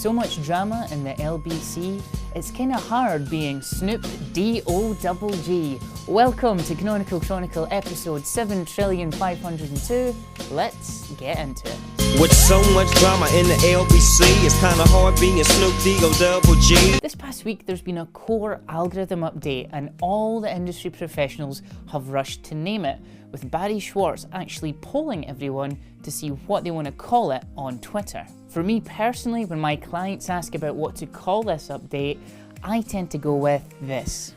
so much drama in the LBC, it's kinda hard being Snoop D-O-double-G. Welcome to Canonical Chronicle episode 7,502. Let's get into it. With so much drama in the LBC, it's kinda hard being Snoop D-O-double-G. This past week there's been a core algorithm update and all the industry professionals have rushed to name it, with Barry Schwartz actually polling everyone to see what they want to call it on Twitter. For me personally, when my clients ask about what to call this update, I tend to go with this.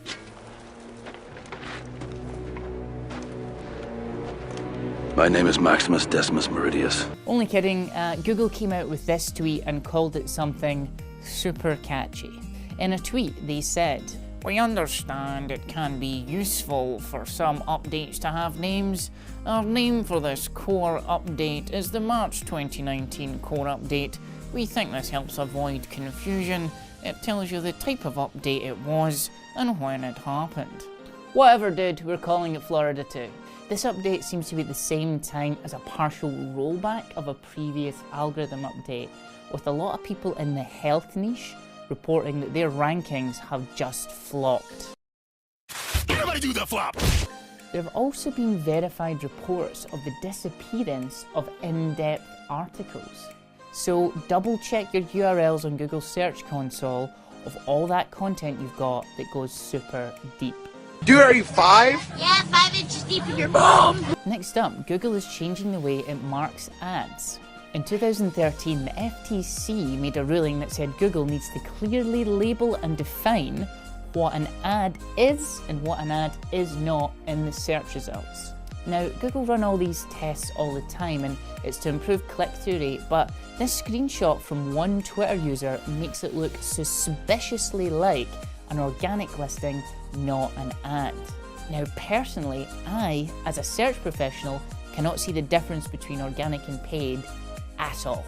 My name is Maximus Decimus Meridius. Only kidding, Google came out with this tweet and called it something super catchy. In a tweet they said, "We understand it can be useful for some updates to have names. Our name for this core update is the March 2019 core update. We think this helps avoid confusion. It tells you the type of update it was and when it happened." Whatever dude, we're calling it Florida too. This update seems to be at the same time as a partial rollback of a previous algorithm update, with a lot of people in the health niche reporting that their rankings have just flopped. Everybody do the flop! There have also been verified reports of the disappearance of in-depth articles. So double check your URLs on Google Search Console of all that content you've got that goes super deep. Dude, are you 5? Yeah, 5 inches deep in your bum! Next up, Google is changing the way it marks ads. In 2013, the FTC made a ruling that said Google needs to clearly label and define what an ad is and what an ad is not in the search results. Now, Google run all these tests all the time and it's to improve click-through rate, but this screenshot from one Twitter user makes it look suspiciously like an organic listing, not an ad. Now, personally, I, as a search professional, cannot see the difference between organic and paid at all.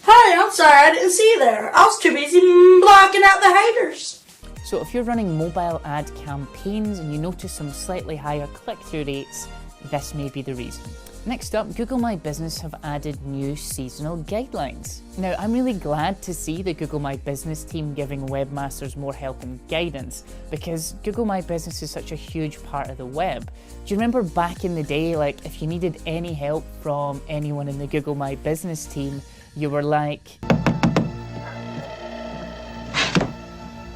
Hey, I'm sorry, I didn't see you there. I was too busy blocking out the haters. So if you're running mobile ad campaigns and you notice some slightly higher click-through rates, this may be the reason. Next up, Google My Business have added new seasonal guidelines. Now, I'm really glad to see the Google My Business team giving webmasters more help and guidance, because Google My Business is such a huge part of the web. Do you remember back in the day, like if you needed any help from anyone in the Google My Business team, you were like,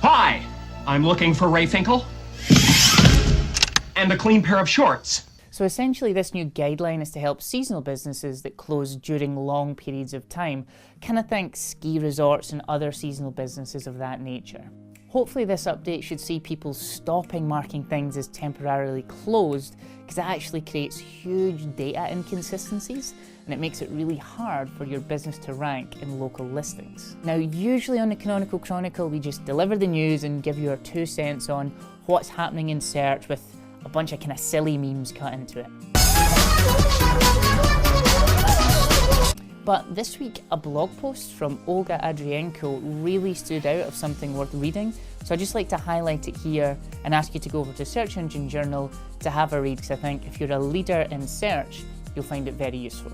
"Hi, I'm looking for Ray Finkel and a clean pair of shorts." So essentially this new guideline is to help seasonal businesses that close during long periods of time, kind of think ski resorts and other seasonal businesses of that nature. Hopefully this update should see people stopping marking things as temporarily closed, because that actually creates huge data inconsistencies and it makes it really hard for your business to rank in local listings. Now, usually on the Canonical Chronicle we just deliver the news and give you our 2 cents on what's happening in search, with a bunch of kind of silly memes cut into it. But this week, a blog post from Olga Adrienko really stood out of something worth reading, so I'd just like to highlight it here and ask you to go over to Search Engine Journal to have a read, because I think if you're a leader in search, you'll find it very useful.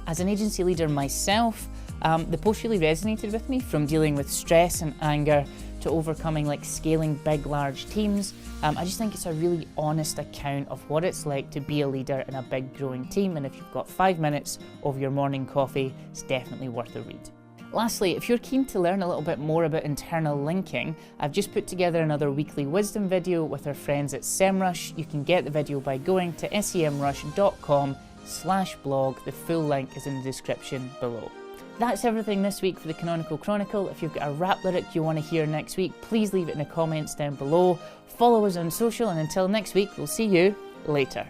As an agency leader myself, the post really resonated with me, from dealing with stress and anger to overcoming scaling big, large teams. I just think it's a really honest account of what it's like to be a leader in a big, growing team, and if you've got 5 minutes over your morning coffee, it's definitely worth a read. Lastly, if you're keen to learn a little bit more about internal linking, I've just put together another weekly wisdom video with our friends at SEMrush. You can get the video by going to semrush.com/blog. The full link is in the description below. That's everything this week for the Canonical Chronicle. If you've got a rap lyric you want to hear next week, please leave it in the comments down below. Follow us on social, and until next week, we'll see you later.